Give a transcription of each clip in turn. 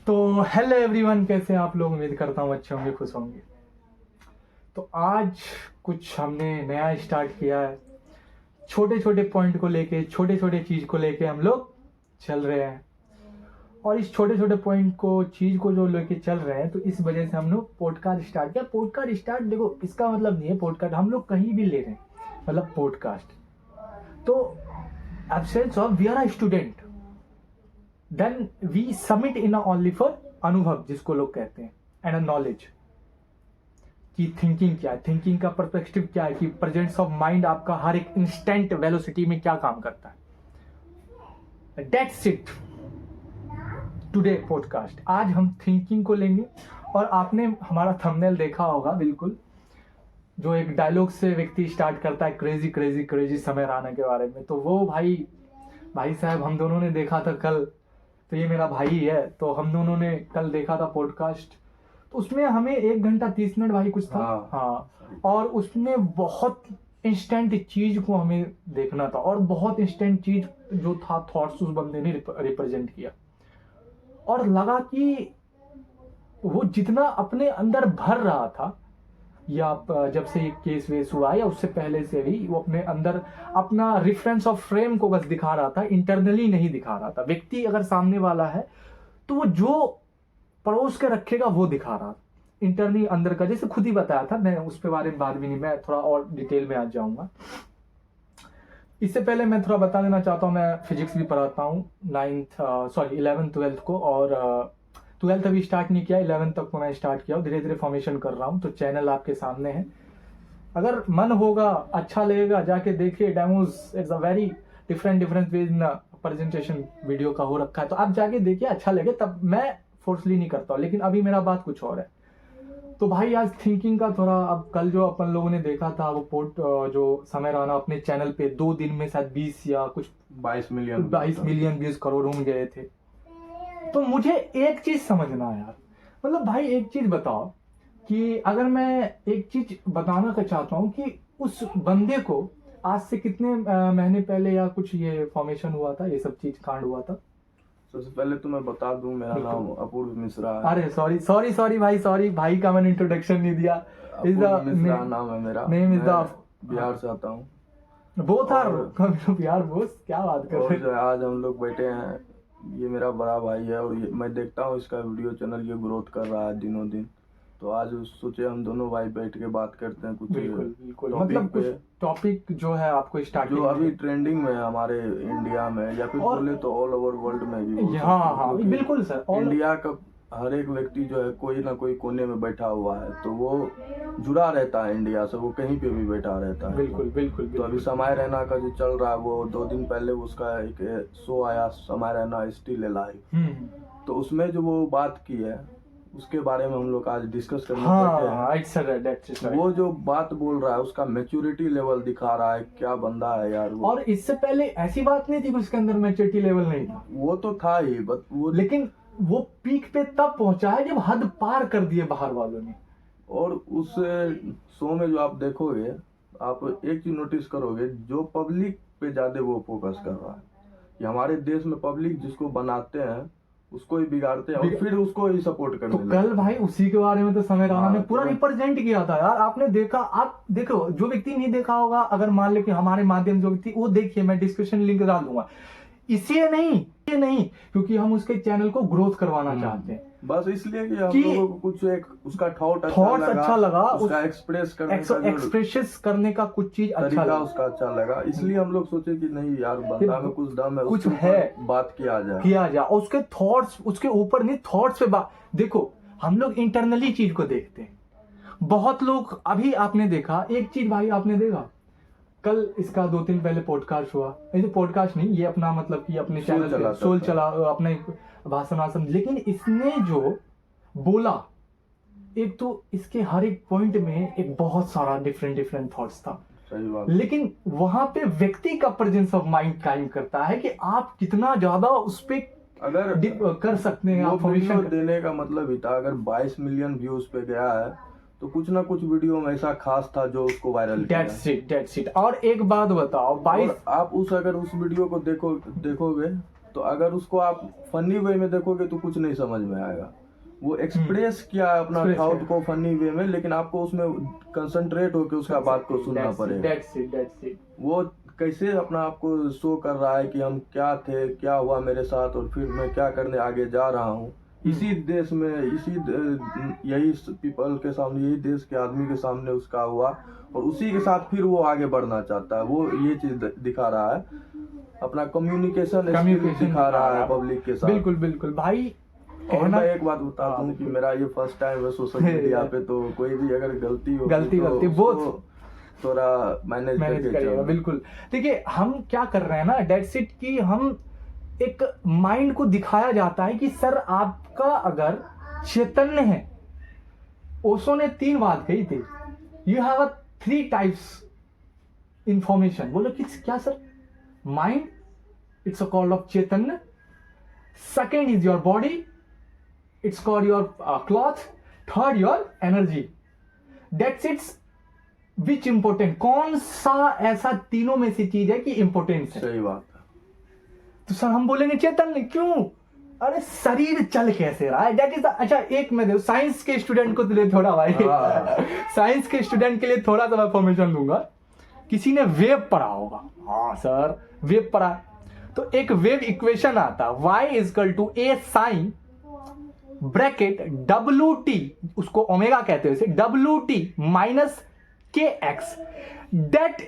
तो hello everyone, कैसे हैं आप लोग। उम्मीद करता हूँ अच्छे होंगे, खुश होंगे। तो आज कुछ हमने नया स्टार्ट किया है। छोटे छोटे पॉइंट को लेके, छोटे छोटे चीज़ को लेके हम लोग चल रहे हैं। और इस छोटे छोटे पॉइंट को, चीज़ को जो लेके चल रहे हैं, तो इस वजह से हम लोग पॉडकास्ट स्टार्ट किया। पॉडकास्ट स्टार्ट, देखो इसका मतलब नहीं है पॉडकास्ट हम लोग कहीं भी ले रहे हैं, मतलब पॉडकास्ट। तो absence of we are a student, then we submit in only for अनुभव, जिसको लोग कहते हैं, एंड अ नॉलेज कि थिंकिंग क्या है, थिंकिंग का पर्सपेक्टिव क्या है, कि प्रेजेंस ऑफ माइंड आपका हर एक इंस्टेंट वेलोसिटी में क्या काम करता है। That's it today podcast. आज हम थिंकिंग को लेंगे। और आपने हमारा थंबनेल देखा होगा, बिल्कुल, जो एक डायलॉग से व्यक्ति स्टार्ट करता है, क्रेजी क्रेजी क्रेजी समय राणा के बारे में। तो वो भाई साहब हम दोनों ने देखा था कल। तो ये मेरा भाई है, तो हम दोनों ने कल देखा था पॉडकास्ट। तो उसमें हमें 1 घंटा 30 मिनट भाई कुछ था। हाँ। और उसमें बहुत इंस्टेंट चीज को हमें देखना था, और बहुत इंस्टेंट चीज जो था, थॉट्स उस बंदे ने रिप्रेजेंट किया। और लगा कि वो जितना अपने अंदर भर रहा था, या जब से ये केस वेस हुआ या उससे पहले से भी, वो अपने अंदर अपना रेफरेंस ऑफ फ्रेम को बस दिखा रहा था, इंटरनली नहीं दिखा रहा था। व्यक्ति अगर सामने वाला है तो वो जो परोस के रखेगा वो दिखा रहा था, इंटरनली अंदर का। जैसे खुद ही बताया था, मैं उस पे बारे में बात भी नहीं, मैं थोड़ा और डिटेल में आ जाऊंगा। इससे पहले मैं थोड़ा बता देना चाहता हूँ, मैं फिजिक्स भी पढ़ाता हूँ 11th 12th को, और 12th अभी स्टार्ट नहीं किया, 11th तक को मैं स्टार्ट किया, धीरे धीरे फॉर्मेशन कर रहा हूँ। तो चैनल आपके सामने है, अगर मन होगा, अच्छा लगेगा, जाके देखिए। Demos it's a very different way in presentation video का हो रखा है, तो आप जाके देखिए, अच्छा लगे तब। मैं फोर्सली नहीं करता हूँ, लेकिन अभी मेरा बात कुछ और है। तो भाई आज थिंकिंग का थोड़ा, अब कल जो अपन लोगों ने देखा था वो जो समय राणा अपने चैनल पे 2 दिन में शायद 20 या कुछ 22 मिलियन व्यूज करोड़ों में गए थे। तो मुझे एक चीज समझना है यार, मतलब भाई एक चीज बताओ कि अगर मैं एक चीज बताना का चाहता हूँ कि उस बंदे को आज से कितने महीने पहले या कुछ ये फॉर्मेशन हुआ था, ये सब चीज कांड हुआ था। सबसे पहले तो मैं बता दूं, मेरा नाम अपूर्व मिश्रा है। अरे सॉरी भाई, भाई का मैंने इंट्रोडक्शन नहीं दिया। अपूर्व मिश्रा नाम है मेरा। नेम इज द, बिहार से आता हूँ। बोथ आर बिहार बोस, क्या बात कर रहे हैं। आज हम लोग बैठे हैं, ये मेरा बड़ा भाई है, और मैं देखता हूँ इसका वीडियो चैनल, ये ग्रोथ कर रहा है दिनों दिन। तो आज सोचे हम दोनों भाई बैठ के बात करते हैं कुछ। बिल्कुल मतलब कुछ टॉपिक जो है आपको स्टार्टिंग, जो अभी ट्रेंडिंग में है हमारे इंडिया में, या फिर बोले तो ऑल ओवर वर्ल्ड में भी। हाँ बिल्कुल सर। इंडिया का हर एक व्यक्ति जो है कोई ना कोई कोने में बैठा हुआ है, तो वो जुड़ा रहता है इंडिया से, वो कहीं पे भी बैठा रहता है। बिल्कुल। तो अभी समय रैना का जो चल रहा है, वो 2 दिन पहले उसका एक शो आया, समय रैना स्टिल अलाइव। तो उसमें जो वो बात की है, उसके बारे में हम लोग आज डिस्कस करने बैठे हैं। वो जो बात बोल रहा है, उसका मैच्योरिटी लेवल दिखा रहा है, क्या बंदा है यार वो। और इससे पहले ऐसी बात नहीं थी कि उसके अंदर मैच्योरिटी लेवल नहीं था, वो तो था ही, बट वो, लेकिन वो पीक पे तब पहुंचा है जब हद पार कर दिए बाहर वालों ने। और उस शो में जो आप देखोगे, आप एक चीज नोटिस करोगे, जो पब्लिक पे ज्यादा वो फोकस कर रहा है। ये हमारे देश में पब्लिक जिसको बनाते हैं उसको ही बिगाड़ते हैं, और फिर उसको ही सपोर्ट करने तो कल भाई उसी के बारे में तो समय राणा ने पूरा रिप्रेजेंट किया था यार। आपने देखा, आप देखो, जो व्यक्ति नहीं देखा होगा, अगर मान ले कि हमारे माध्यम जो व्यक्ति, वो देखिए, मैं डिस्क्रिप्शन लिंक डाल दूंगा। इसलिए नहीं क्योंकि हम उसके चैनल को ग्रोथ करवाना चाहते हैं, बस इसलिए कि हम लोगों को कुछ एक उसका थॉट अच्छा लगा, उसका एक्सप्रेस करने का कुछ चीज अच्छा लगा, उसका अच्छा लगा। इसलिए हम लोग सोचे कि नहीं यार, बंदा में कुछ दम है, कुछ है, बात किया जाए। उसके थॉट्स, उसके ऊपर नहीं, थॉट्स पे बात। देखो हम लोग इंटरनली चीज को देखते हैं। बहुत लोग, अभी आपने देखा एक चीज भाई, आपने देखा कल इसका 2 दिन पहले पॉडकास्ट हुआ, ये पॉडकास्ट नहीं, ये अपना मतलब कि अपने चैनल सोल चला, अपने भाषण। लेकिन इसने जो बोला, एक तो इसके हर एक पॉइंट में एक बहुत सारा डिफरेंट थॉट्स था। सही बात। लेकिन वहां पे व्यक्ति का प्रेजेंस ऑफ माइंड कायम करता है कि आप कितना ज्यादा उस पे अगर कर सकते हैं। आप देने का मतलब ही था, अगर 22 मिलियन व्यूज पे गया है, तो कुछ ना कुछ वीडियो में ऐसा खास था जो उसको वायरल किया। That's it। और एक बात बताओ, 22, आप अगर उस वीडियो को देखोगे तो अगर उसको आप फनी वे में देखोगे तो कुछ नहीं समझ में आएगा। वो एक्सप्रेस किया है अपना थॉट को फनी वे में, लेकिन आपको उसमें कंसंट्रेट होकर उसका बात को सुनना पड़ेगा। वो कैसे अपना आपको शो कर रहा है कि हम क्या थे, क्या हुआ मेरे साथ और फिर मैं क्या करने आगे जा रहा हूँ। इसी देश में यही पीपल के सामने, यही देश के आदमी के सामने उसका हुआ और उसी के साथ फिर वो आगे बढ़ना चाहता है। वो ये चीज दिखा रहा है, अपना कम्युनिकेशन दिखा रहा है पब्लिक के साथ। बिल्कुल बिल्कुल भाई। और मैं एक बात बताता हूँ कि मेरा ये फर्स्ट टाइम है सोशल मीडिया पे, तो कोई भी अगर गलती वो थोड़ा मैनेज करेगा। बिल्कुल। देखिए हम क्या कर रहे हैं ना, डेट्स इट, कि हम एक माइंड को दिखाया जाता है कि सर आपका अगर चैतन्य है, ओशो ने 3 बात कही थी, यू हैव 3 टाइप्स इंफॉर्मेशन। बोलो कि क्या sir? Mind, it's a call of Chaitanya. Second is your body, it's called your cloth. Third your energy. That's it's which important, कौन सा ऐसा तीनों में से चीज है कि इंपोर्टेंस है? सही बात है। तो सर हम बोलेंगे चेतन, क्यों? अरे शरीर चल कैसे रहा है, दैट इज। अच्छा एक मैं साइंस के स्टूडेंट को लिए थोड़ा भाई साइंस के स्टूडेंट के लिए थोड़ा सा इंफॉर्मेशन दूंगा। किसी ने वेव पढ़ा होगा, हाँ सर वेव पढ़ा, तो एक वेव इक्वेशन आता, y = a sin bracket WT, उसको ओमेगा कहते हैं, WT minus KX, that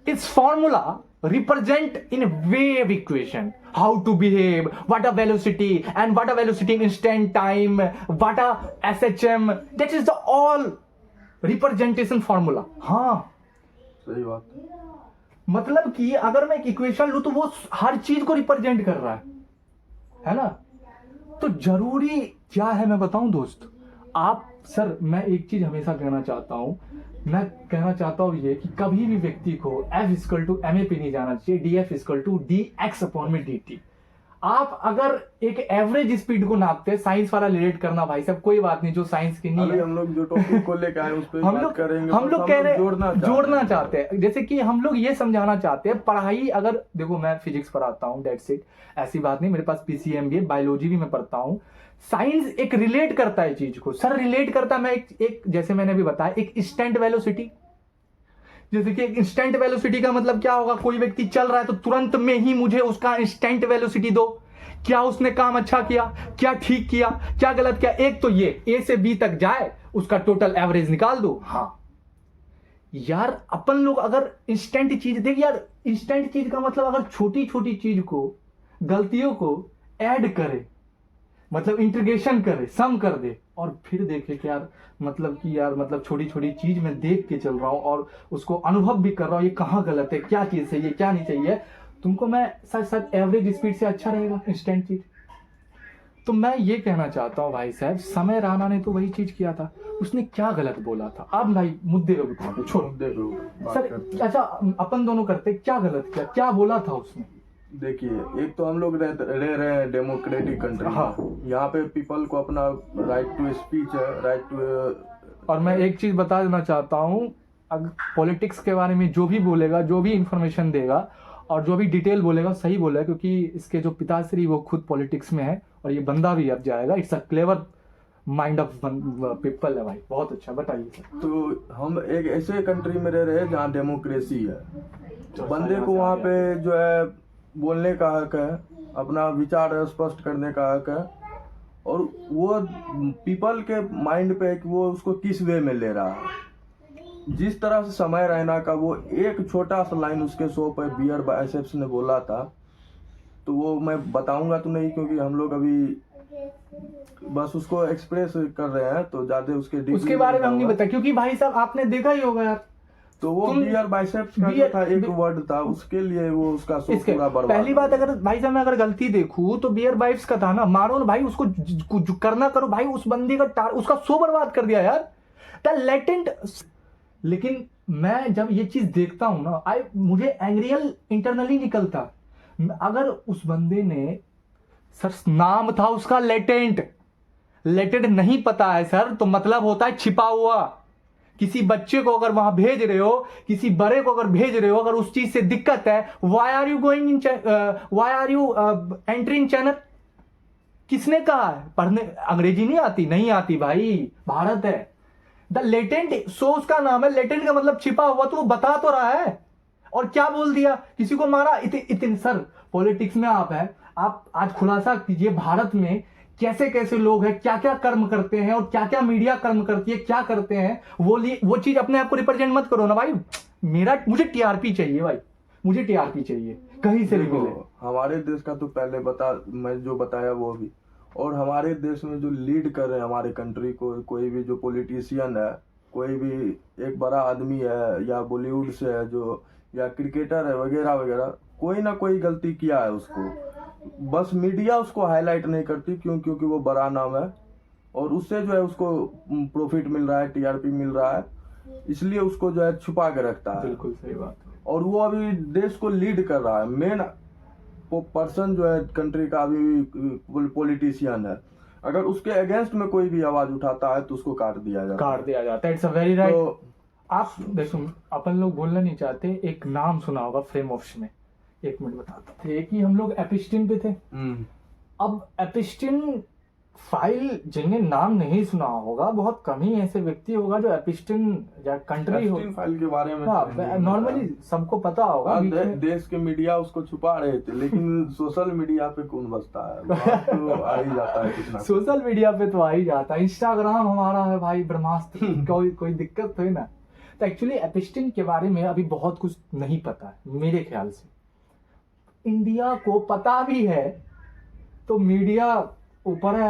is formula represent in wave equation how to behave, what a velocity and what a velocity in instant time, what a SHM, that is the all representation formula. हाँ सही बात। मतलब कि अगर मैं एक equation लूं तो वो हर चीज को रिप्रेजेंट कर रहा है ना। तो जरूरी क्या है मैं बताऊं दोस्त, आप सर मैं एक चीज हमेशा कहना चाहता हूं, मैं कहना चाहता हूं ये कि कभी भी व्यक्ति को F = ma पे नहीं जाना चाहिए, DF = dx/dt। आप अगर एक एवरेज स्पीड को नापते हैं, साइंस वाला रिलेट करना भाई साहब कोई बात नहीं, जो साइंस की नहीं है, हम लोग जो टॉपिक को लेकर आए उस पे बात करेंगे। हम लोग कह रहे जोड़ना चाहते हैं, जैसे कि हम लोग ये समझाना चाहते हैं, पढ़ाई अगर देखो मैं फिजिक्स पढ़ाता हूँ, दैट्स इट, ऐसी बात नहीं, मेरे पास PCM भी है, बायोलॉजी भी मैं पढ़ता हूँ। साइंस एक रिलेट करता है चीज को, सर रिलेट करता है। मैं एक जैसे मैंने भी बताया, एक इंस्टेंट वेलोसिटी, जैसे कि एक इंस्टेंट वेलोसिटी का मतलब क्या होगा, कोई व्यक्ति चल रहा है तो तुरंत में ही मुझे उसका इंस्टेंट वेलोसिटी दो, क्या उसने काम अच्छा किया, क्या ठीक किया, क्या गलत किया। एक तो ये A से B तक जाए, उसका टोटल एवरेज निकाल दो। हाँ यार अपन लोग अगर इंस्टेंट चीज देख यार, इंस्टेंट चीज का मतलब अगर छोटी छोटी चीज को, गलतियों को ऐड करे, मतलब इंटीग्रेशन करे, सम कर दे, और फिर देखे कि यार मतलब कि यार मतलब छोटी छोटी चीज में देख के चल रहा हूं और उसको अनुभव भी कर रहा हूं, ये कहाँ गलत है, क्या चीज सही है, क्या नहीं चाहिए, तुमको मैं सच सच एवरेज स्पीड से अच्छा रहेगा इंस्टेंट चीज। तो मैं ये कहना चाहता हूँ भाई साहब, समय राणा ने तो वही चीज किया था, उसने क्या गलत बोला था? अब भाई मुद्दे पे उठाते, छोड़ो सर। अच्छा अपन दोनों करते, क्या गलत किया, क्या बोला था उसने? देखिए एक तो हम लोग रह रहे हैं डेमोक्रेटिक कंट्री। हाँ। यहाँ पे पीपल को अपना राइट टू स्पीच है, राइट टू। और मैं एक चीज बता देना चाहता हूँ, अगर पॉलिटिक्स के बारे में जो भी बोलेगा, जो भी इंफॉर्मेशन देगा और जो भी डिटेल बोलेगा सही बोलेगा, क्योंकि इसके जो पिताश्री वो खुद पॉलिटिक्स में है और ये बंदा भी अब जाएगा। It's a clever mind of people है भाई, बहुत अच्छा। बताइए सर। तो हम एक ऐसे कंट्री में रह रहे हैं जहाँ डेमोक्रेसी है, तो बंदे को वहाँ पे जो है बोलने का हक है, अपना विचार स्पष्ट करने का हक है, और वो पीपल के माइंड पे है कि वो उसको किस वे में ले रहा है। जिस तरह से समय रैना का वो एक छोटा सा लाइन उसके शो पर बियर बाइसेप्स ने बोला था, तो वो मैं बताऊंगा तो नहीं, क्योंकि हम लोग अभी बस उसको एक्सप्रेस कर रहे हैं, तो ज्यादा उसके बारे में हम नहीं बता, क्योंकि भाई साहब आपने देखा ही होगा यार, तो वो बियर बाइसेप्स का जो था एक वर्ड था, उसके लिए वो उसका शो पूरा बर्बाद। पहली बात, अगर भाई साहब मैं अगर गलती देखूं तो बियर बाइसेप्स का था ना, मारो ना भाई उसको, जो करना करो भाई, उस बंदी का उसका शो बर्बाद कर दिया यार, द लेटेंट। लेकिन मैं जब ये चीज देखता हूं ना, मुझे एंग्रियल इंटरनली निकलता, अगर उस बंदे ने सर, नाम था उसका लेटेंट नहीं पता है सर, तो मतलब होता है छिपा हुआ, किसी बच्चे को अगर वहां भेज रहे हो, किसी बड़े को अगर भेज रहे हो, अगर उस चीज से दिक्कत है, why are you entering channel? किसने कहा है? पढ़ने अंग्रेजी नहीं आती भाई, भारत है। द लेटेंट सोर्स का नाम है, लेटेंट का मतलब छिपा हुआ, तो वो बता तो रहा है। और क्या बोल दिया, किसी को मारा, इतने सर पॉलिटिक्स में आप है, आप आज खुलासा कीजिए भारत में कैसे कैसे लोग हैं, क्या क्या कर्म करते हैं और क्या क्या मीडिया कर्म करती है, क्या करते हैं, वो चीज अपने आप को रिप्रेजेंट मत करो ना भाई। मुझे टीआरपी चाहिए भाई, मुझे टीआरपी चाहिए कहीं से भी मिले। हमारे देश का तो पहले मैं जो बताया वो भी, और हमारे देश में जो लीड कर रहे हैं हमारे कंट्री को, कोई भी जो पॉलिटिशियन है, कोई भी एक बड़ा आदमी है या बॉलीवुड से है जो, या क्रिकेटर है वगैरह वगैरह, कोई ना कोई गलती किया है उसको, बस मीडिया उसको हाईलाइट नहीं करती क्योंकि वो बड़ा नाम है और उससे जो है उसको प्रॉफिट मिल रहा है, टीआरपी मिल रहा है, इसलिए उसको जो है छुपा के रखता है। बिल्कुल सही बात है। और वो अभी देश को लीड कर रहा है, मेन पर्सन जो है कंट्री का अभी पॉलिटिशियन है। अगर उसके अगेंस्ट में कोई भी आवाज उठाता है तो उसको काट दिया जाता है। It's a very right. आप देखो, अपन लोग बोलना नहीं चाहते, एक नाम सुना होगा फ्रेम ऑफ में, 1 मिनट बताता थे कि हम लोग एपिस्टिन पे थे। अब एपिस्टिन फाइल जिन्हें नाम नहीं सुना होगा, बहुत कम ही ऐसे व्यक्ति होगा जो एपिस्टिन या कंट्री हो फाइल के बारे में नॉर्मली सबको पता होगा। देश के मीडिया उसको छुपा रहे थे, लेकिन सोशल मीडिया पे कौन बसता है, तो आ ही जाता है कुछ ना। सोशल मीडिया पे तो आ ही जाता है, इंस्टाग्राम हमारा है भाई ब्रह्मास्त्र। कोई दिक्कत तो है ना। तो एक्चुअली एपिस्टिन के बारे में अभी बहुत कुछ नहीं पता है मेरे ख्याल से। इंडिया को पता भी है तो मीडिया ऊपर है,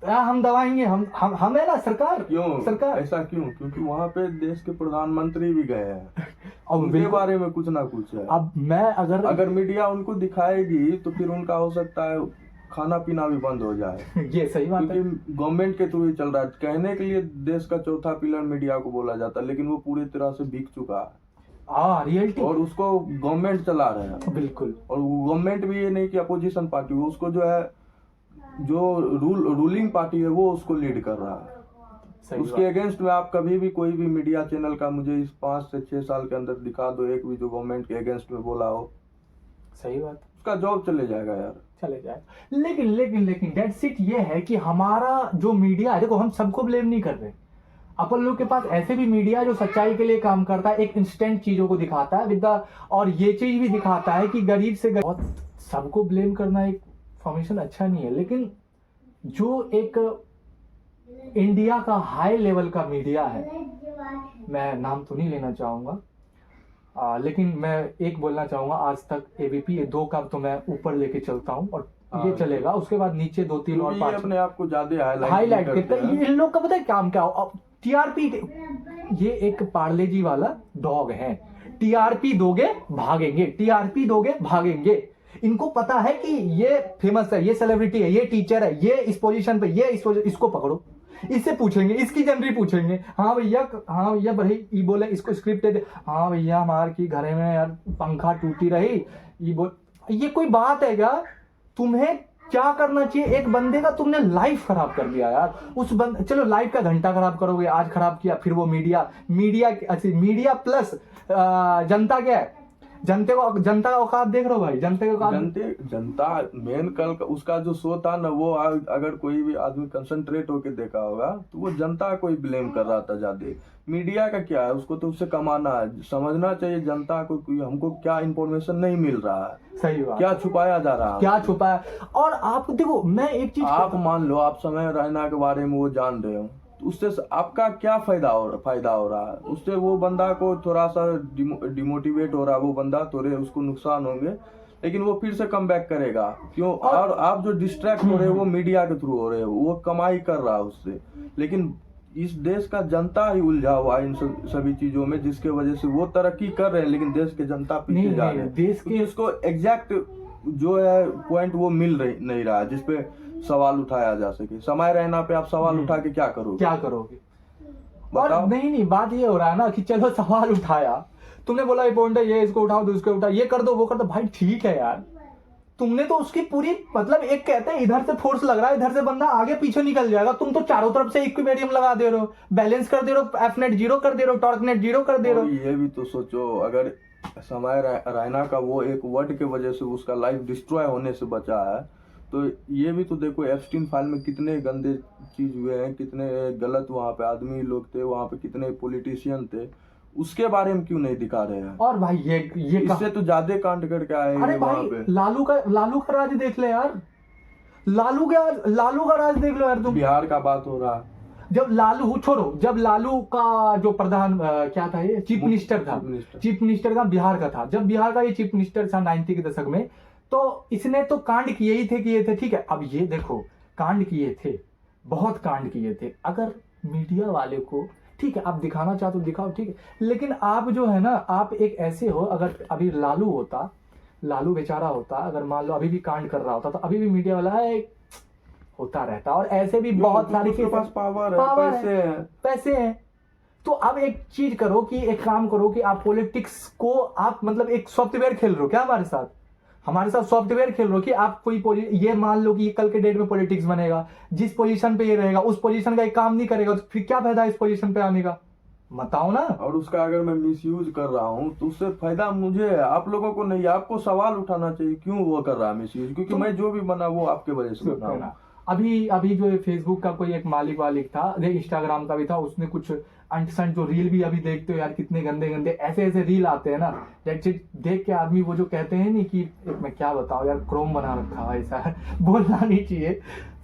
हम दबाएंगे, हम है ना सरकार। सरकार ऐसा क्यों? क्योंकि वहाँ पे देश के प्रधानमंत्री भी गए हैं और उनके बारे में कुछ ना कुछ है। अब मैं अगर मीडिया उनको दिखाएगी तो फिर उनका हो सकता है खाना पीना भी बंद हो जाए। ये सही बात है, क्योंकि गवर्नमेंट के थ्रू ही चल रहा है। कहने के लिए देश का चौथा पिलर मीडिया को बोला जाता है, लेकिन वो पूरी तरह से बिक चुका है। रियलिटी, और उसको गवर्नमेंट चला रहे हैं। बिल्कुल। और गवर्नमेंट भी ये नहीं कि अपोजिशन पार्टी, उसको जो है जो रूलिंग पार्टी है वो उसको लीड कर रहा है। उसके अगेंस्ट में आप कभी भी कोई भी मीडिया चैनल का मुझे इस 5 से 6 साल के अंदर दिखा दो एक भी जो गवर्नमेंट के अगेंस्ट में बोला हो। सही बात, उसका जॉब चले जाएगा यार, चले जाए। लेकिन दैट्स इट। ये है कि हमारा जो मीडिया है, देखो हम सबको ब्लेम नहीं कर रहे, अपन लोग के पास ऐसे भी मीडिया जो सच्चाई के लिए काम करता है, एक इंस्टेंट चीजों को दिखाता है और ये चीज भी दिखाता है कि गरीब से बहुत। सबको ब्लेम करना एक फॉर्मेशन अच्छा नहीं है, लेकिन जो एक इंडिया का हाई लेवल का मीडिया है, मैं नाम तो नहीं लेना चाहूंगा, लेकिन मैं एक बोलना चाहूंगा, आज तक एबीपी 2 का तो मैं ऊपर लेके चलता हूं और ये चलेगा। उसके बाद नीचे 2, 3 और 5 अपने आप को ज्यादा हाईलाइट करते हैं। इन लोग का पता है काम क्या हो, टीआरपी। ये एक पार्ले जी वाला डॉग है, टीआरपी दोगे भागेंगे, टीआरपी दोगे भागेंगे। इनको पता है कि ये फेमस है, ये सेलिब्रिटी है, ये टीचर है, ये इस पोजीशन पे, ये इसको पकड़ो, इससे पूछेंगे, इसकी जनरी पूछेंगे। हाँ भैया भाई ये बोले, इसको स्क्रिप्ट दे दे। हाँ भैया हमारे की घरे में यार पंखा टूटी रही, ये कोई बात है क्या? तुम्हें क्या करना चाहिए, एक बंदे का तुमने लाइफ खराब कर दिया यार। चलो लाइफ का घंटा खराब करोगे, आज खराब किया, फिर वो मीडिया प्लस जनता क्या है, जनता का औकात देख रहे हो भाई, जनता मेन कल उसका जो शो था ना, वो अगर कोई भी आदमी कंसंट्रेट होके देखा होगा तो वो जनता को ही ब्लेम कर रहा था ज्यादा। मीडिया का क्या है, उसको तो उससे कमाना है। समझना चाहिए जनता को हमको क्या इंफॉर्मेशन नहीं मिल रहा है, सही बात, क्या छुपाया जा रहा है, क्या छुपाया। और आप देखो, मैं एक चीज, आप मान लो आप समय रैना के बारे में वो जान रहे हो, तो उससे आपका क्या फायदा हो रहा है? उससे वो बंदा को थोड़ा सा डिमोटिवेट हो रहा है, वो बंदा थोड़े उसको नुकसान होंगे, लेकिन वो फिर से कम बैक करेगा। क्यों? और आप जो डिस्ट्रैक्ट हो रहे हो वो मीडिया के थ्रू हो रहे हो, वो कमाई कर रहा है उससे। लेकिन इस देश का जनता ही उलझा हुआ है इन सभी चीजों में, जिसके वजह से वो तरक्की कर रहे हैं लेकिन देश के जनता पीछे जा रहे हैं। देश के उसको एग्जैक्ट जो है पॉइंट वो मिल नहीं रहा है जिसपे सवाल उठाया जा सके। समय रहना पे आप सवाल उठा के क्या करोगे? और नहीं, बात ये हो रहा है ना कि चलो सवाल उठाया, तुमने बोला ये पॉइंट है, ये इसको उठाओ, दूसरे उठाओ, ये कर दो, वो कर दो। भाई ठीक है यार, तुमने तो उसकी पूरी मतलब एक कहते हैं इधर से फोर्स लग रहा है, इधर से बंदा आगे पीछे निकल जाएगा, तुम तो चारों तरफ से इक्विलिब्रियम लगा दे रहे हो, बैलेंस कर दे रहे हो, एफ नेट 0 कर दे रहे हो, टॉर्क नेट 0 कर दे रहे हो। ये भी तो सोचो, अगर समय रैना का वो एक वर्ड के वजह से उसका लाइफ डिस्ट्रॉय होने से बचा है, तो ये भी तो देखो एप्स्टीन फाइल में कितने गंदे चीज हुए हैं, कितने गलत वहाँ पे आदमी लोग थे, वहाँ पे कितने पॉलिटिशियन थे, उसके बारे में क्यों नहीं दिखा रहे हैं? और भाई ये इससे तो ज्यादा कांड करके आए हैं वहाँ पे। लालू का राज देख ले यार, लालू का राज देख लो यार तुम। बिहार का बात हो रहा, जब लालू छोड़ो, जब लालू का जो प्रधान क्या था, ये चीफ मिनिस्टर था बिहार का था, जब बिहार का ये चीफ मिनिस्टर था 90 के दशक में, तो इसने तो कांड किए थे, ठीक है। अब ये देखो, कांड किए थे, बहुत कांड किए थे। अगर मीडिया वाले को ठीक है, आप दिखाना चाहते हो दिखाओ, ठीक है, लेकिन आप जो है ना, आप एक ऐसे हो, अगर अभी लालू बेचारा होता, अगर मान लो अभी भी कांड कर रहा होता, तो अभी भी मीडिया वाला है होता रहता। और ऐसे भी बहुत सारी के पास पावर है, पैसे हैं। तो अब एक चीज करो कि एक काम करो कि आप पॉलिटिक्स को आप मतलब एक सॉफ्टवेयर खेल रहे हो क्या हमारे साथ सॉफ्टवेयर खेल रहे हो कि आप कोई ये मान लो कि कल के डेट में पॉलिटिक्स बनेगा, जिस पोजीशन पे ये रहेगा उस पोजीशन का एक काम नहीं करेगा, तो फिर क्या फायदा इस पोजीशन पे आने का, बताओ ना। और उसका अगर मैं मिसयूज कर रहा हूँ तो उससे फायदा मुझे है, आप लोगों को नहीं। आपको सवाल उठाना चाहिए क्यों वो कर रहा है मिसयूज, क्योंकि मैं जो भी बना वो आपके वजह से बना। अभी जो फेसबुक का कोई एक मालिक था, इंस्टाग्राम का भी था, उसने कुछ अंटसंट जो रील भी अभी देखते हो यार, कितने गंदे ऐसे रील आते हैं ना, देख के आदमी वो जो कहते हैं नहीं कि मैं क्या बताऊं यार, क्रोम बना रखा है, ऐसा बोलना नहीं चाहिए,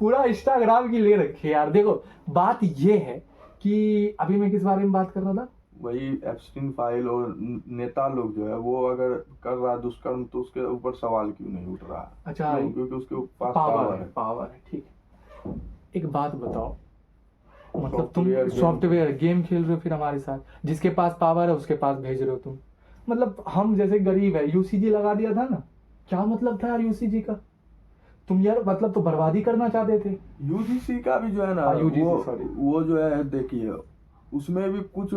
पूरा इंस्टाग्राम की ले रखी है यार। देखो बात ये है कि अभी मैं किस बारे में बात कर रहा था, वही एप्स्टीन फाइल, और नेता लोग जो है वो अगर कर रहा दुष्कर्म तो उसके ऊपर सवाल क्यों नहीं उठ रहा? अच्छा, क्योंकि उसके पास पावर है, ठीक है। एक बात बताओ, मतलब तुम सॉफ्टवेयर गेम खेल रहे हो, फिर हमारे साथ जिसके पास पावर है उसके पास भेज रहे हो तुम। मतलब हम जैसे गरीब है, यूसीजी लगा दिया था ना, क्या मतलब था यार यूसीजी का, तुम यार मतलब तो बर्बादी करना चाहते थे। यूजीसी का भी जो है ना, वो जो है देखिए, उसमें भी कुछ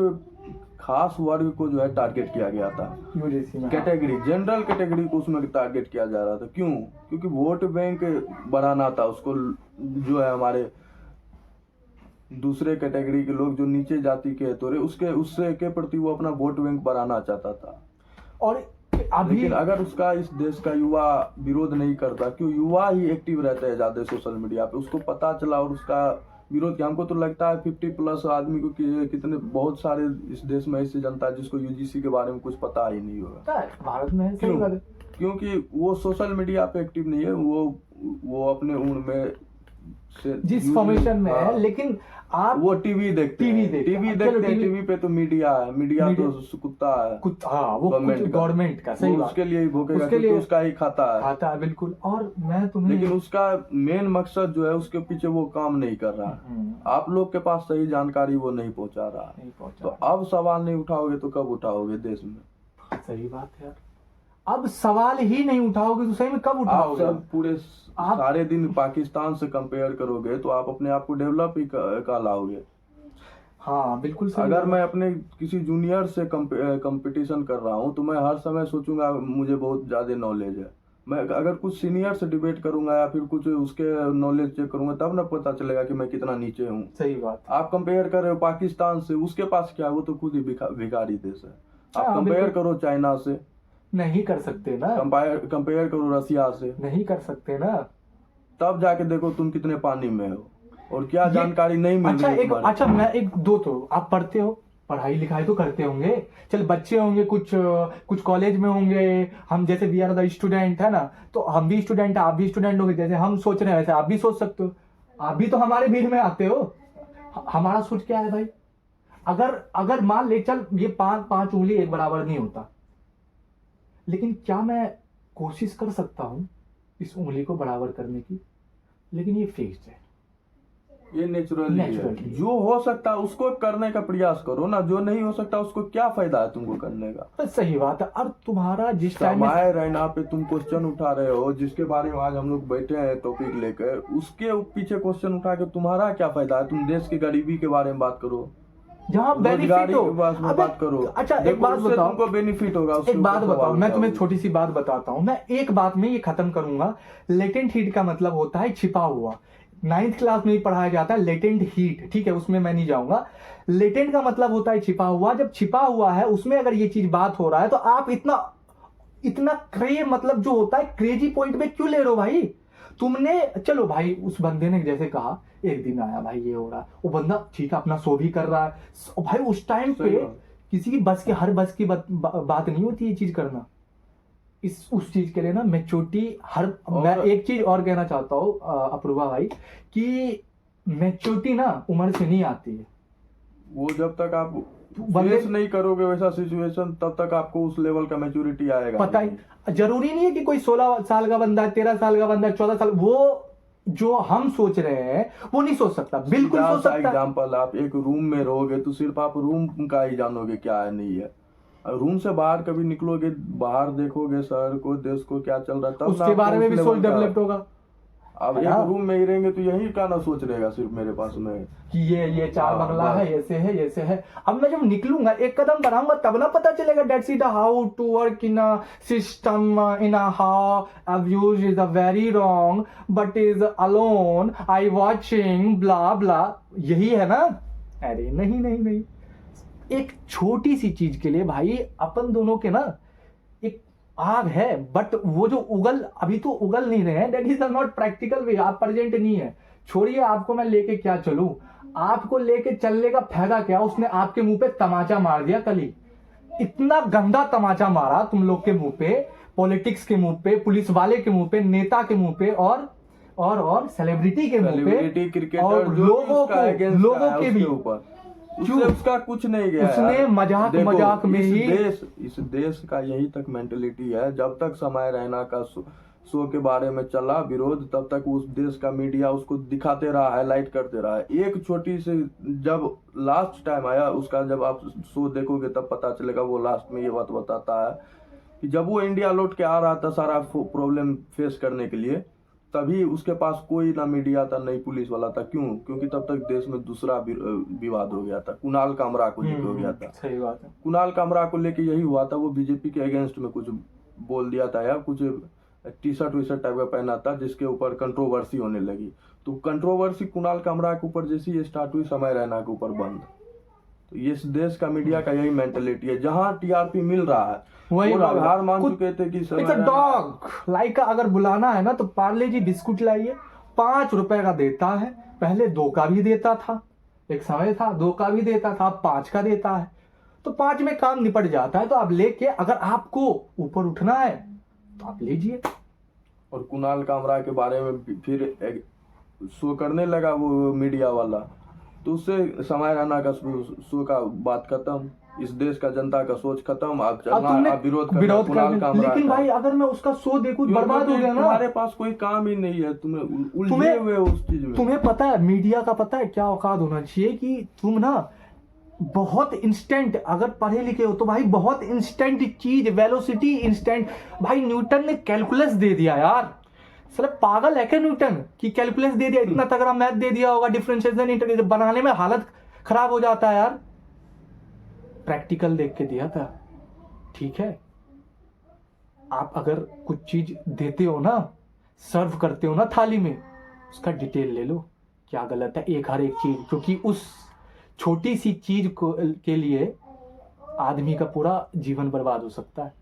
खास वर्ग को जो है टारगेट किया गया था, यूजीसी में कैटेगरी, जनरल कैटेगरी को उसमें टारगेट किया जा रहा था। क्यों? क्योंकि वोट बैंक बढ़ाना था उसको, जो है हमारे दूसरे कैटेगरी के लोग जो नीचे जाति के तो उससे के प्रति वो अपना वोट बैंक बढ़ाना चाहता था। और अभी लेकिन अगर उसका इस देश का युवा विरोध नहीं करता, क्यों युवा ही एक्टिव रहता है ज्यादा सोशल मीडिया पे, उसको पता चला और उसका विरोध किया। हमको तो लगता है 50+ आदमी को कितने बहुत सारे इस देश में ऐसी जनता है जिसको यूजीसी के बारे में कुछ पता ही नहीं होगा भारत में। क्योंकि वो सोशल मीडिया पे एक्टिव नहीं है, वो अपने उम्र में जिस फॉर्मेशन में है। लेकिन आप वो टीवी देखते हैं, टीवी पे तो मीडिया तो कुत्ता है, वो गवर्नमेंट का, सही बात, उसके लिए ही भोगेगा क्योंकि उसका ही खाता है, बिल्कुल। और मैं तुम्हें, लेकिन उसका मेन मकसद जो है उसके पीछे वो काम नहीं कर रहा, आप लोग के पास सही जानकारी वो नहीं पहुंचा रहा। तो अब सवाल नहीं उठाओगे तो कब उठाओगे देश में? सही बात है यार, अब सवाल ही नहीं उठाओगे तो सही में कब उठाओगे? आप पूरे सारे दिन पाकिस्तान से कंपेयर करोगे तो आप अपने आप को डेवलप ही का लाओगे। हाँ बिल्कुल सही। अगर मैं अपने किसी जूनियर से कंपटीशन कर रहा हूँ तो मैं हर समय सोचूंगा मुझे बहुत ज्यादा नॉलेज है। मैं अगर कुछ सीनियर से डिबेट करूंगा या फिर कुछ उसके नॉलेज चेक करूंगा तब ना पता चलेगा कि मैं कितना नीचे हूँ। सही बात। आप कंपेयर कर रहे हो पाकिस्तान से, उसके पास क्या है, वो तो खुद ही भिखारी देश है। आप कंपेयर करो चाइना से, नहीं कर सकते ना। कंपेयर करो रसिया से, नहीं कर सकते ना। तब जाके देखो तुम कितने पानी में हो और क्या जानकारी नहीं मिल रही। अच्छा मैं तो आप पढ़ते हो, पढ़ाई लिखाई तो करते होंगे, चल बच्चे होंगे, कुछ कॉलेज में होंगे, हम जैसे वी आर द स्टूडेंट है ना, तो हम भी स्टूडेंट है, आप भी स्टूडेंट होंगे, जैसे हम सोच रहे हैं वैसे आप भी सोच सकते हो। आप भी तो हमारे भीड़ में आते हो। हमारा सोच क्या है भाई, अगर मान ले चल ये पांच उंगली एक बराबर नहीं होता, लेकिन क्या मैं कोशिश कर सकता हूं इस उंगली को बराबर करने की? लेकिन ये फिक्स्ड है, ये नेचुरली है। जो हो सकता है उसको करने का प्रयास करो ना, जो नहीं हो सकता उसको क्या फायदा है तुमको करने का? तो सही बात है। और तुम्हारा जिस टाइम समय रहना पे तुम क्वेश्चन उठा रहे हो, जिसके बारे में आज हम लोग बैठे हैं टॉपिक लेकर, उसके पीछे क्वेश्चन उठा के तुम्हारा क्या फायदा है? तुम देश की गरीबी के बारे में बात करो, जहाँ बेनिफिट हो। बात करो। अच्छा एक बात बताओ, तुमको बेनिफिट होगा, एक बात बताओ, मैं तुम्हें छोटी सी बात बताता हूँ, मैं एक बात में ये खत्म करूंगा। लेटेंट हीट का मतलब होता है छिपा हुआ। 9th क्लास में ही पढ़ाया जाता है लेटेंट हीट, ठीक है, उसमें मैं नहीं जाऊंगा। लेटेंट का मतलब होता है छिपा हुआ। जब छिपा हुआ है उसमें अगर ये चीज बात हो रहा है तो आप इतना मतलब जो होता है क्रेजी पॉइंट पे क्यों ले रहे हो भाई? तुमने चलो भाई, उस बंदे ने जैसे कहा एक दिन आया भाई ये हो रहा है, वो बंदा ठीक है अपना शो भी कर रहा है भाई। उस टाइम पे किसी की बस की हर बस की बात नहीं होती ये चीज करना। उस चीज के लिए ना मैच्योरिटी मैं एक चीज और कहना चाहता हूँ अपूर्वा भाई, कि मैच्योरिटी ना उम्र से नहीं आती है। वो जब तक आप फेस नहीं करोगे वैसा सिचुएशन, तब तक आपको उस लेवल का मैच्योरिटी आएगा। पता ही जरूरी नहीं है कि कोई 16 साल का बंदा है, 13 साल का बंदा है, 14 साल, वो जो हम सोच रहे हैं वो नहीं सोच सकता, बिल्कुल सोच सकता है। एग्जाम्पल, आप एक रूम में रहोगे तो सिर्फ आप रूम का ही जानोगे क्या है नहीं है। रूम से बाहर कभी निकलोगे, बाहर देखोगे शहर को, देश को क्या चल रहा है, तब उसके बारे में भी सोच डेवलप होगा। अब एक रूम में ही रहेंगे तो यही का ना सोच रहेगा सिर्फ मेरे पास में कि ये 4 बंगला है, ऐसे है। अब मैं जब निकलूंगा, एक कदम बढ़ाऊंगा, तब ना पता चलेगा that's it how to work in a system, in a how abuse is a very wrong but is alone I watching blah blah, यही है ना? अरे नहीं, एक छोटी सी चीज के लिए भाई अपन दोनों के ना एक आग है, बट वो जो अभी तो उगल नहीं रहे हैं, that is not practical way. आप प्रेजेंट नहीं है, छोड़िए आपको मैं लेके क्या चलूं, आपको लेके चलने का फायदा क्या? उसने आपके मुंह पे तमाचा मार दिया कल ही, इतना गंदा तमाचा मारा तुम लोग के मुंह पे, पॉलिटिक्स के मुंह पे, पुलिस वाले के मुंह पे, नेता के मुंह पे, और सेलिब्रिटी के मुंह पे, क्रिकेटर, और लोगों के भी ऊपर उसका कुछ नहीं गया। उसने मजाक में ही इस देश का यही तक मेंटेलिटी है। जब तक समय रैना का शो के बारे में चला विरोध, तब तक उस देश का मीडिया उसको दिखाते रहा, हाईलाइट करते रहा। एक छोटी सी जब लास्ट टाइम आया उसका, जब आप शो देखोगे तब पता चलेगा। वो लास्ट में ये बात बताता है कि जब वो इंडिया लौट के आ रहा था सारा प्रॉब्लम फेस करने के लिए, तभी उसके पास कोई ना मीडिया था, नहीं पुलिस वाला था। क्यों? क्योंकि तब तक देश में दूसरा विवाद हो गया था, कुणाल कामरा को लेके हो गया था। सही बात है। कुणाल कामरा को लेके यही हुआ था, वो बीजेपी के अगेंस्ट में कुछ बोल दिया था, या कुछ टी शर्ट टाइप का पहना था, जिसके ऊपर कंट्रोवर्सी होने लगी। तो कंट्रोवर्सी कुणाल कामरा के ऊपर जैसी स्टार्ट हुई, समय रैना के ऊपर बंद। तो ये देश का मीडिया का यही मेंटेलिटी है, जहां टीआरपी मिल रहा है वही लोग हार मान चुके थे कि डॉग लाइक अगर बुलाना है ना तो पार्ले जी बिस्कुट लाइए, 5 रुपए का देता है। पहले 2 का भी देता था, एक समय था 2 का भी देता था, अब 5 का देता है। तो 5 में काम निपट जाता है। तो आप लेके, अगर आपको ऊपर उठना है तो आप लीजिए। और कुणाल कामरा के बारे में फिर शो करने लगा वो मीडिया वाला, तो उससे समय रैना का शो का बात खत्म, इस देश का जनता का सोच खत्म। आप विरोध कर। लेकिन भाई अगर मैं उसका शो देखूं, बर्बाद हो गया ना। तुम्हारे पास कोई काम ही नहीं है, तुम्हें उलझे हुए उस चीज में। तुम्हें पता है मीडिया का पता है क्या औकात होना चाहिए, कि तुम ना बहुत इंस्टेंट, अगर पढ़े लिखे हो तो भाई बहुत इंस्टेंट चीज, वेलोसिटी इंस्टेंट। भाई न्यूटन ने कैलकुलस दे दिया यार, साला पागल है क्या न्यूटन की कैलकुलस दे दिया, इतना तगड़ा मैथ दे दिया होगा, डिफरेंशिएशन इंटीग्रेशन बनाने में हालत खराब हो जाता है यार। प्रैक्टिकल देख के दिया था, ठीक है। आप अगर कुछ चीज देते हो ना, सर्व करते हो ना थाली में, उसका डिटेल ले लो क्या गलत है, हर एक चीज, क्योंकि उस छोटी सी चीज के लिए आदमी का पूरा जीवन बर्बाद हो सकता है।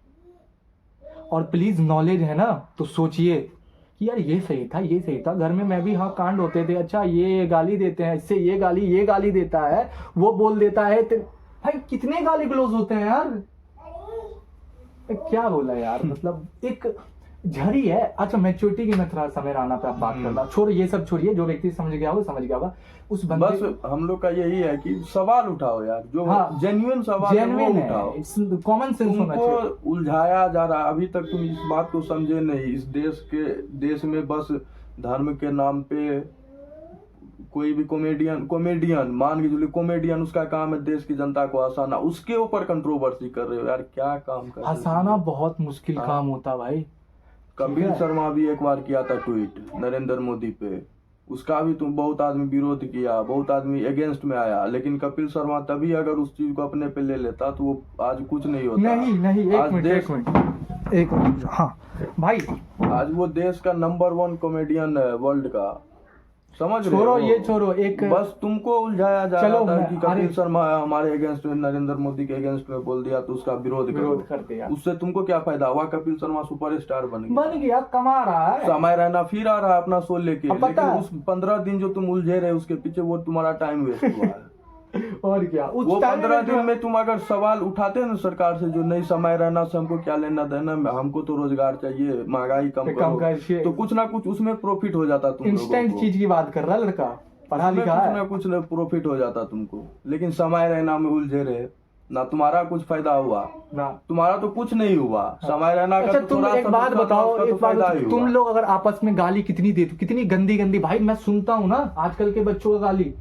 और प्लीज नॉलेज है ना तो सोचिए कि यार ये सही था। घर में मैं भी हाँ कांड होते थे, अच्छा ये गाली देते हैं, इससे ये गाली देता है, वो बोल देता है। भाई कितने गाली गलौज होते हैं यार, क्या बोला यार, मतलब एक झड़ी है। अच्छा मैच्योरिटी की मैं थोड़ा समय रैना पे आप बात करना, ये सब छोड़िए, जो व्यक्ति समझ गया होगा उस बंदे। बस हम लोग का यही है कि सवाल उठाओ यार, जो जेन्युइन सवाल है वो उठाओ, कॉमन सेंस होना चाहिए। उलझाया जा रहा है, अभी तक तुम इस बात को समझे नहीं। इस देश में बस धर्म के नाम पे कोई भी कॉमेडियन मान के चलिए, कॉमेडियन उसका काम है देश की जनता को हंसाना, उसके ऊपर कंट्रोवर्सी कर रहे हो यार, क्या काम कर रहे हो? हंसाना बहुत मुश्किल काम होता भाई। कपिल शर्मा भी एक बार किया था ट्वीट नरेंद्र मोदी पे, उसका भी तुम बहुत आदमी विरोध किया, बहुत आदमी अगेंस्ट में आया, लेकिन कपिल शर्मा तभी अगर उस चीज को अपने पे ले लेता तो वो आज कुछ नहीं होता। नहीं एक मिनट हाँ भाई, आज वो देश का नंबर 1 कॉमेडियन है वर्ल्ड का, समझ रहे छोड़ो हो? ये छोड़ो, एक बस तुमको उलझाया जा चलो रहा था कि कपिल अरे शर्मा हमारे अगेंस्ट में, नरेंद्र मोदी के अगेंस्ट में बोल दिया तो उसका विरोध कर दिया, उससे तुमको क्या फायदा हुआ? कपिल शर्मा सुपरस्टार बन गया, कमा रहा है, समय रैना फिर आ रहा है अपना शो लेके, अब पता लेकिन है। उस 15 दिन जो तुम उलझे रहे उसके पीछे वो तुम्हारा टाइम वेस्ट हुआ है। और क्या उस वो टाइम 15 दिन में तुम अगर सवाल उठाते ना सरकार से, जो नहीं समय रहना से हमको क्या लेना देना, हमको तो रोजगार चाहिए, महंगाई कम करो, तो कुछ ना कुछ उसमें प्रॉफिट हो जाता। तुम इंस्टेंट चीज की बात कर रहा लड़का, पढ़ा लिखा है, कुछ ना प्रॉफिट हो जाता तुमको, लेकिन समय रहना में उलझे रहे ना, तुम्हारा कुछ फायदा हुआ ना, तुम्हारा तो कुछ नहीं हुआ। समय रहना का अच्छा तो तुम एक बात बताओ, एक बात, तुम लोग अगर आपस में गाली कितनी देते हो, कितनी गंदी गंदी, भाई मैं सुनता हूँ ना आजकल के बच्चों का गाली,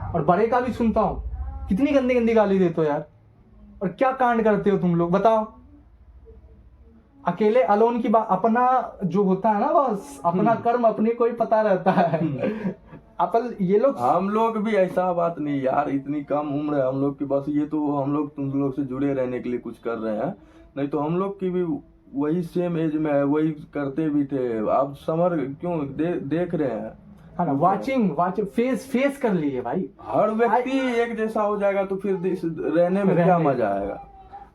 और बड़े का भी सुनता हूँ, कितनी गंदी गंदी गाली देते हो यार, और क्या कांड करते हो तुम लोग बताओ। अकेले अलोन की बात, अपना जो होता है ना बस, अपना कर्म अपने को ही पता रहता है। अपन ये लोग, हम लोग भी ऐसा बात नहीं यार, इतनी कम उम्र है हम लोग की, बस ये तो हम लोग तुम लोग से जुड़े रहने के लिए कुछ कर रहे हैं, नहीं तो हम लोग की भी वही सेम एज में है, वही करते भी थे। आप समर क्यों देख रहे हैं, है ना, वाचिंग फेस कर लिए भाई। हर व्यक्ति एक जैसा हो जाएगा तो फिर रहने में क्या मजा आएगा।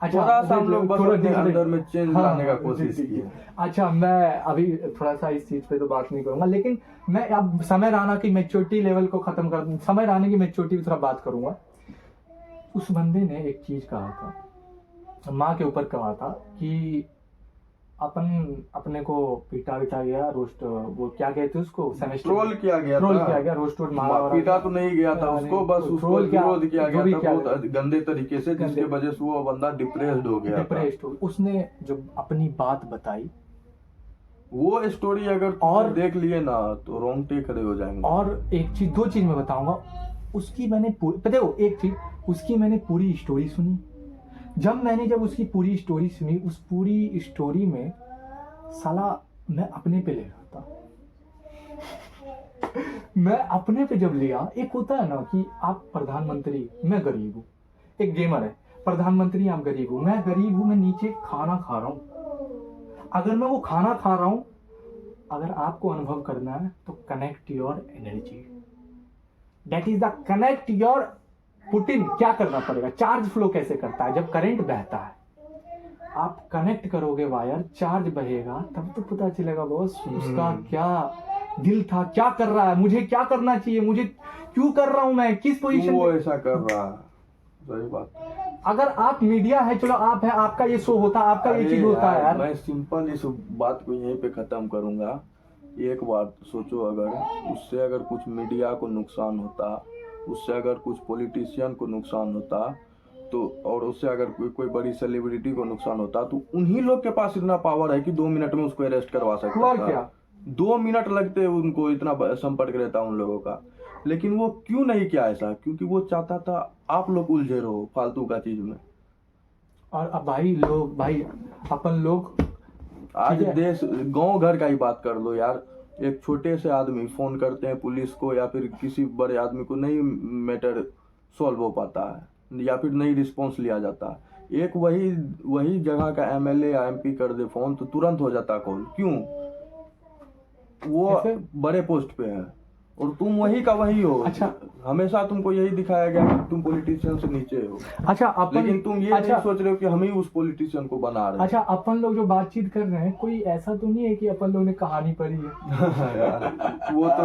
अच्छा थोड़ा सा हम लोग बस अपने अंदर में चेंज लाने का कोशिश की है। अच्छा मैं अभी थोड़ा सा इस चीज पे तो बात नहीं करूंगा, लेकिन मैं अब समय राणा की मैच्योरिटी लेवल को खत्म कर दूं, समय राणा की मैच्योरिटी पे थोड़ा बात करूंगा। उस बंदे ने एक चीज कहा था, माँ के ऊपर कहा था कि अपने को पीटा गया, रोस्ट, वो क्या कहते हैं उसको, ट्रोल किया गया, रोस्ट मारा, पीटा तो नहीं गया था उसको, बस उसको विरोध किया गया था बहुत गंदे तरीके से, जिसके वजह से वो बंदा डिप्रेस्ड हो गया। उसने जब अपनी बात बताई, वो स्टोरी अगर और देख लिए ना तो रोंगटे खड़े हो जाएंगे। और एक चीज, 2 चीज मैं बताऊंगा, उसकी मैंने पता हो, एक चीज उसकी मैंने पूरी स्टोरी सुनी। जब उसकी पूरी स्टोरी सुनी, उस पूरी स्टोरी में साला मैं अपने पे ले रहा था। मैं अपने पे जब लिया, एक होता है ना कि आप प्रधानमंत्री, मैं गरीब हूँ, एक गेमर है, प्रधानमंत्री आप गरीब हूँ, मैं नीचे खाना खा रहा हूँ। अगर मैं वो खाना खा रहा हूँ, अगर आपको अनुभव करना है तो connect your energy, that is the connect your Putin. क्या करना पड़ेगा, चार्ज फ्लो कैसे करता है, जब करंट बहता है आप कनेक्ट करोगे वायर, चार्ज बहेगा, तब तो पता चलेगा बॉस उसका क्या दिल था, क्या कर रहा है, मुझे क्या करना चाहिए, मुझे क्यों कर रहा हूं, मैं किस पोजीशन वो ऐसा कर रहा है। सही बात। अगर आप मीडिया है, चलो आप है, आपका ये शो होता है, आपका ये चीज होता है यार। मैं सिंपल इस बात को यहीं पे खत्म करूंगा। एक बात सोचो, अगर उससे अगर कुछ मीडिया को नुकसान होता, उससे अगर कुछ पॉलिटिशियन को नुकसान होता तो, और उससे अगर कोई बड़ी सेलिब्रिटी को नुकसान होता, तो उन्हीं लोग के पास इतना पावर है कि 2 मिनट में उसको अरेस्ट करवा सकता था। 2 मिनट लगते उनको, इतना संपर्क रहता उन लोगों का। लेकिन वो क्यों नहीं किया ऐसा? क्योंकि वो चाहता था आप लोग उलझे रहो फालतू का चीज में। और अब भाई अपन लोग आज देश गांव घर का ही बात कर लो यार, एक छोटे से आदमी फोन करते हैं पुलिस को या फिर किसी बड़े आदमी को, नहीं मैटर सॉल्व हो पाता है या फिर नहीं रिस्पॉन्स लिया जाता। एक वही जगह का एमएलए या एमपी कर दे फोन तो तुरंत हो जाता कॉल। क्यों? वो बड़े पोस्ट पे है और तुम वही का वही हो। अच्छा, हमेशा तुमको यही दिखाया गया कि तुम पॉलिटिशियन से नीचे हो। अच्छा लेकिन तुम ये नहीं सोच रहे हो कि हम ही उस पॉलिटिशियन को बना रहे हैं। अच्छा, अपन लोग जो बातचीत कर रहे हैं, कोई ऐसा तो नहीं है कि अपन लोग ने कहानी पढ़ी है? वो तो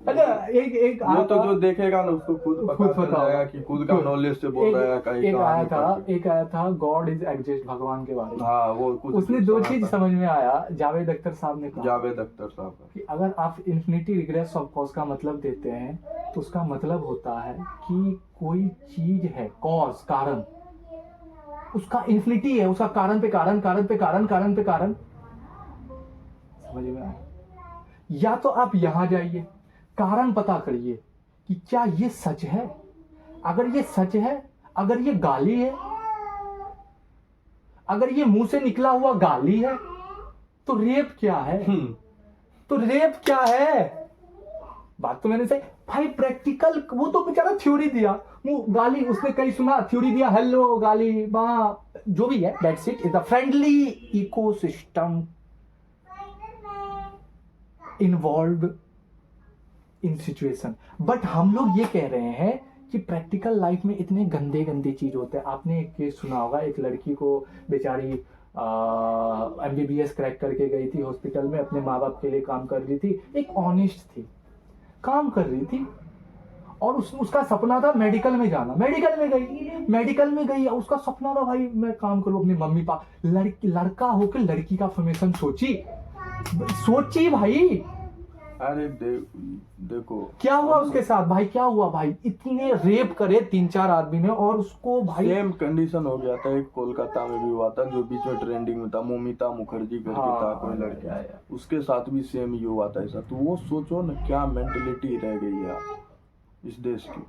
अच्छा एक वो तो जो देखेगा ना उसको खुद पता जाएगा कि खुद का नॉलेज से बोल रहा है। कहीं एक आया था गॉड इज एग्जिस्ट, भगवान के बारे में। हाँ, वो कुछ उसने 2 चीज समझ में आया, जावेद अख्तर साहब ने कहा, जावेद अख्तर साहब, कि अगर आप इन्फिनिटी रिग्रेस ऑफ कॉज का मतलब देते हैं तो उसका मतलब होता है कि कोई चीज है, कॉज कारण, उसका इन्फिनिटी है, उसका कारण पे कारण, कारण पे कारण, कारण पे कारण। समझ में आया? या तो आप यहां जाइए, कारण पता करिए कि क्या ये सच है। अगर ये सच है, अगर ये गाली है, अगर ये मुंह से निकला हुआ गाली है, तो रेप क्या है? तो रेप क्या है? बात तो मैंने सही भाई, प्रैक्टिकल वो तो बेचारा थ्योरी दिया, वो गाली उसने कहीं सुना, थ्योरी दिया, हेलो गाली वहाँ जो भी है, that's it, is the friendly ecosystem involve in situation. But हम लोग ये कह रहे हैं कि प्रैक्टिकल लाइफ में इतने गंदे गंदे चीज होते हैं। आपने एक केस सुना होगा, एक लड़की को बेचारी MBBS क्रैक करके गई थी हॉस्पिटल में, अपने माँ बाप के लिए काम कर रही थी, एक ऑनेस्ट थी, काम कर रही थी, और उसका सपना था मेडिकल में जाना, मेडिकल में गई, उसका सपना था भाई मैं काम करूं अपनी मम्मी पापा, लड़का होकर लड़की का फॉर्मेशन सोची भाई। अरे देखो क्या हुआ उसके साथ भाई, क्या हुआ भाई, इतने रेप करे 3-4 आदमी ने, और उसको भाई सेम कंडीशन हो गया था। एक कोलकाता में भी हुआ था जो बीच में ट्रेंडिंग में था, मोमिता मुखर्जी करके था कोई लड़का, उसके साथ भी सेम ये हुआ था ऐसा। तो वो सोचो ना क्या मेंटेलिटी रह गई है इस देश की।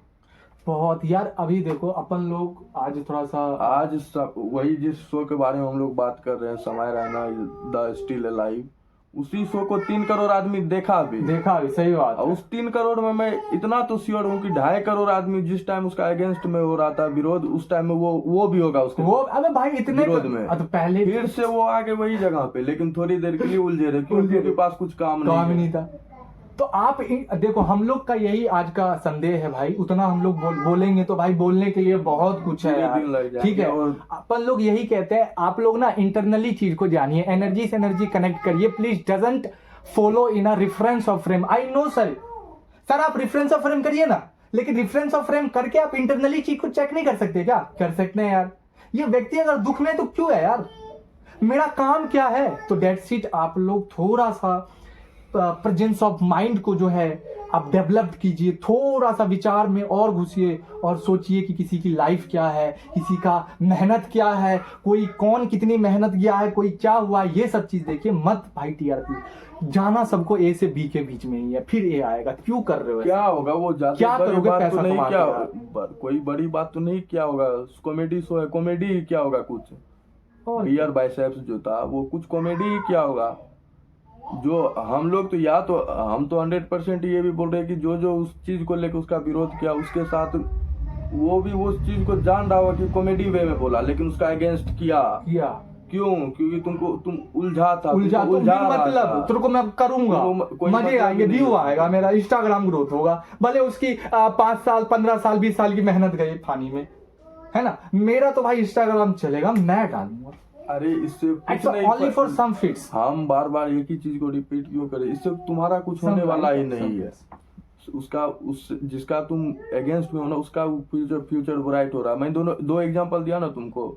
बहुत यार, अभी देखो अपन लोग आज थोड़ा सा वही जिस शो के बारे में हम लोग बात कर रहे हैं, समय रैना द स्टिल अलाइव, उसी शो को 3 करोड़ आदमी देखा भी, सही बात है। उस 3 करोड़ में मैं इतना तो श्योर हूँ कि 2.5 करोड़ आदमी जिस टाइम उसका अगेंस्ट में हो रहा था विरोध, उस टाइम में वो भी होगा उसके अबे भाई इतने विरोध में। तो पहले फिर से वो आगे वही जगह पे, लेकिन थोड़ी देर के लिए उलझे रहे क्योंकि उनके पास कुछ काम नहीं था। तो आप देखो, हम लोग का यही आज का संदेह है भाई, उतना हम लोग बोलेंगे तो भाई बोलने के लिए बहुत कुछ है यार, ठीक है। अपन लोग यही कहते हैं, आप लोग ना इंटरनली चीज को जानिए, एनर्जी से एनर्जी कनेक्ट करिए, please doesn't follow in a reference of frame. I know sir आप रेफरेंस ऑफ फ्रेम करिए ना, लेकिन रेफरेंस ऑफ फ्रेम करके आप इंटरनली चीज को चेक नहीं कर सकते क्या? कर सकते हैं यार। ये व्यक्ति अगर दुख में तो क्यों है यार, मेरा काम क्या है? तो डेट्स इट, आप लोग थोड़ा सा प्रेजेंस ऑफ माइंड को जो है आप डेवलप कीजिए, थोड़ा सा विचार में और घुसिए और सोचिए कि किसी की लाइफ क्या है, किसी का मेहनत क्या है, कोई कौन कितनी मेहनत किया है, कोई क्या हुआ, ये सब चीज देखिए मत भाई। TRP जाना सबको A से B के बीच में ही है, फिर A आएगा। क्यों कर रहे हो? क्या होगा वो क्या करोगे? पैसा नहीं, क्या कोई बड़ी बात तो नहीं, क्या होगा? कॉमेडी शो है, कॉमेडी क्या होगा? कुछ बियर बाइसेप्स जो था वो कुछ कॉमेडी क्या होगा? जो हम लोग तो हम तो 100% ये भी बोल रहे हैं कि जो उस चीज को लेकर उसका विरोध किया, उसके साथ वो भी उस चीज को जान रहा होगा कि कॉमेडी वे में बोला, लेकिन उसका अगेंस्ट किया। क्यों? क्योंकि तुम उलझा मतलब तुमको मैं करूंगा, मजे आएंगे, व्यू आएगा, मेरा इंस्टाग्राम ग्रोथ होगा, भले उसकी 5 साल 15 साल 20 साल की मेहनत गई पानी में, है ना। मेरा तो भाई इंस्टाग्राम चलेगा, मैं डालूंगा। अरे इससे only for some fits। हम बार बार एक ही चीज को रिपीट क्यों करें? इससे तुम्हारा कुछ होने वाला ही नहीं है। जिसका तुम अगेंस्ट में हो ना, उसका फ्यूचर ब्राइट हो रहा है। मैं दो एग्जांपल दिया ना तुमको।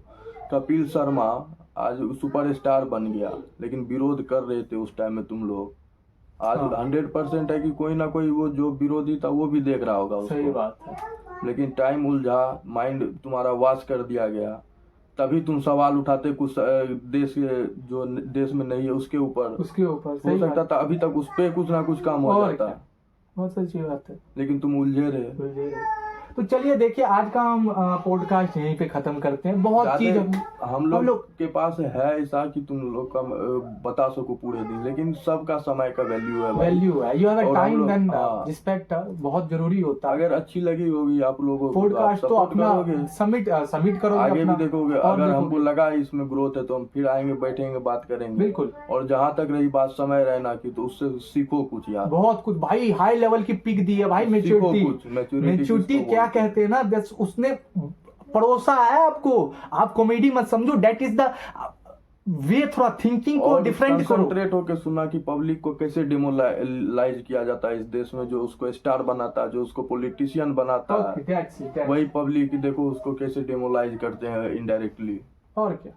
कपिल शर्मा आज सुपरस्टार बन गया, लेकिन विरोध कर रहे थे उस टाइम में तुम लोग। आज 100% है कि कोई ना कोई वो जो विरोधी था वो भी देख रहा होगा उसको। सही बात है। लेकिन टाइम उलझा, माइंड तुम्हारा वॉश कर दिया गया, तभी तुम सवाल उठाते कुछ देश जो देश में नहीं है उसके ऊपर हो सकता था अभी तक उस पे कुछ ना कुछ काम हो जाता। बहुत सच्ची बात है, लेकिन तुम उलझे रहे। तो चलिए देखिए, आज का हम पॉडकास्ट यहीं पे खत्म करते हैं। बहुत चीज हम लोग के पास है ऐसा कि तुम लोग का बता सको पूरे दिन, लेकिन सबका समय का वैल्यू है। You have a time and respect बहुत जरूरी होता है। अगर अच्छी लगी होगी आप लोगों को पॉडकास्ट तो अपना सबमिट करोगे, आगे भी देखोगे। अगर हमको लगा इसमें ग्रोथ है तो हम फिर आएंगे, बैठेंगे, बात करेंगे। बिल्कुल। और जहाँ तक रही बात समय रहना की, तो उससे सीखो कुछ यार, बहुत कुछ भाई। हाई लेवल की पिक दी है भाई, मैच्योरिटी क्या कहते हैं ना, उसने परोसा है आपको। आप कॉमेडी मत समझो, दैट इज द वे। थोड़ा थिंकिंग को डिफरेंट करो, कंसंट्रेट होकर सुना कि पब्लिक को कैसे डिमोरलाइज किया जाता है इस देश में। जो उसको स्टार बनाता है, जो उसको पॉलिटिशियन बनाता है, वही पब्लिक देखो उसको कैसे डिमोरलाइज करते हैं इनडायरेक्टली। और क्या।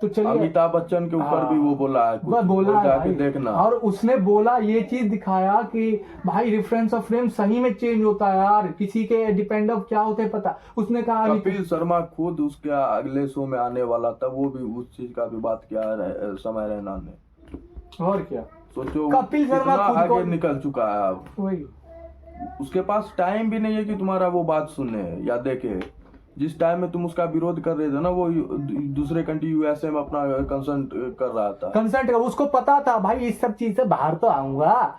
तो चलिए, अमिताभ बच्चन के ऊपर भी वो बोला है, जाके देखना। और उसने बोला, ये चीज दिखाया कि भाई रेफरेंस ऑफ फ्रेम सही में चेंज होता है यार, किसी के डिपेंड ऑफ क्या होते हैं पता। उसने कहा कपिल शर्मा खुद उसके अगले शो में आने वाला था, वो भी उस चीज का भी बात किया समय रैना ने। और क्या सोचो, कपिल शर्मा आगे निकल चुका है अब। वही, उसके पास टाइम भी नहीं है कि तुम्हारा वो बात सुने या देखे। जिस टाइम में तुम उसका विरोध कर रहे थे ना, वो दूसरे कंट्री यूएसए में अपना कंसर्न कर रहा था। कंसर्ट, उसको पता था भाई इस सब चीज से बाहर तो आऊंगा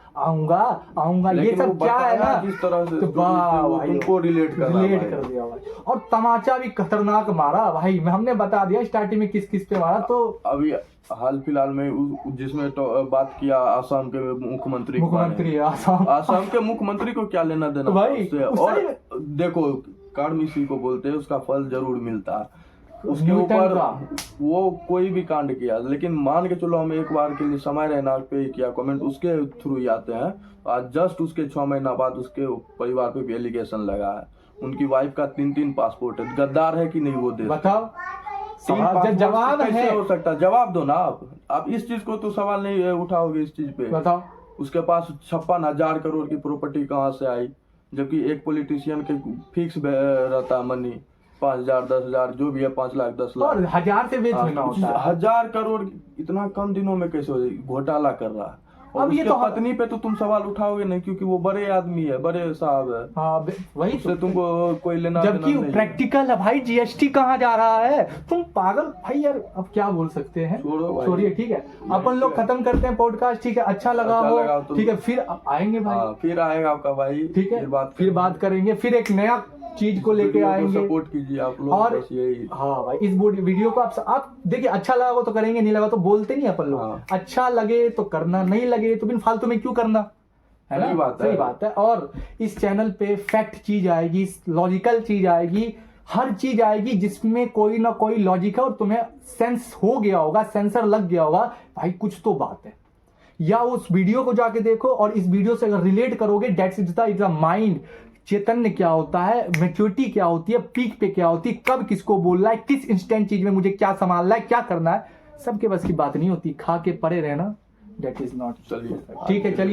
ये सब क्या है ना, जिस तरह से तो तुमको रिलेट कर दिया भाई। और तमाचा भी खतरनाक मारा भाई, हमने बता दिया स्टार्टिंग में किस किस पे मारा। तो अभी हाल फिलहाल में जिसमें तो बात किया आसाम के मुख्यमंत्री आसाम के मुख्यमंत्री को क्या लेना देना भाई उससे। और देखो, कांड इसी को बोलते हैं, उसका फल जरूर मिलता है। उसके ऊपर वो कोई भी कांड किया, लेकिन मान के चलो हम एक बार के लिए समय रहना पे किया कमेंट, उसके थ्रू ही आते हैं। आज जस्ट उसके 6 महीना बाद उसके परिवार पे भी एलिगेशन लगा है। उनकी वाइफ का 3 पासपोर्ट है। गद्दार है कि नहीं वो देश? बताओ, जवाब कैसे हो सकता? जवाब दो ना आप इस चीज को तो सवाल नहीं उठाओगे इस चीज पे। बताओ, उसके पास 56,000 करोड़ की प्रॉपर्टी कहाँ से आई, जबकि एक पॉलिटिशियन के फिक्स रहता है मनी 5,000 10,000 जो भी है, 5 लाख 10 लाख और 1000 से बेच लेना होता है। 1000 करोड़ इतना कम दिनों में कैसे हो जाए? घोटाला कर रहा है। और अब ये तो पत्नी पे तो तुम सवाल उठाओगे नहीं, क्योंकि वो बड़े आदमी है, बड़े साहब है। हाँ वही उससे तुमको कोई लेना देना जबकि नहीं। प्रैक्टिकल है भाई, जीएसटी कहाँ जा रहा है? तुम पागल भाई यार, अब क्या बोल सकते हैं, छोड़िए। ठीक है, अपन लोग खत्म करते हैं पॉडकास्ट। ठीक है, अच्छा लगा हो तो ठीक है, फिर आएंगे भाई। फिर आएगा आपका भाई, ठीक है, फिर बात करेंगे, फिर एक नया चीज को लेके आएंगे। सपोर्ट कीजिए आप लोग। और बस यही। हाँ भाई, इस वीडियो को आप देखिए, अच्छा लगा हो तो करेंगे, नहीं लगा तो बोलते नहीं अपन लोग। हाँ। अच्छा लगे तो करना, नहीं लगे तो बिन फालतू में क्यों करना, है ना? सही बात है। और इस चैनल पे फैक्ट चीज आएगी, लॉजिकल चीज आएगी, हर चीज आएगी जिसमें कोई ना कोई लॉजिक है और तुम्हें सेंस हो गया होगा, सेंसर लग गया होगा भाई कुछ तो बात है। या उस वीडियो को जाके देखो और इस वीडियो से अगर रिलेट करोगे, दैट्स इज द माइंड। चैतन्य क्या होता है, मैच्योरिटी क्या होती है, पीक पे क्या होती है, कब किसको बोलना है, किस इंस्टेंट चीज में मुझे क्या संभालना है, क्या करना है, सबके बस की बात नहीं होती। खा के पड़े रहना, दैट इज नॉट। चलिए, ठीक है, चलिए।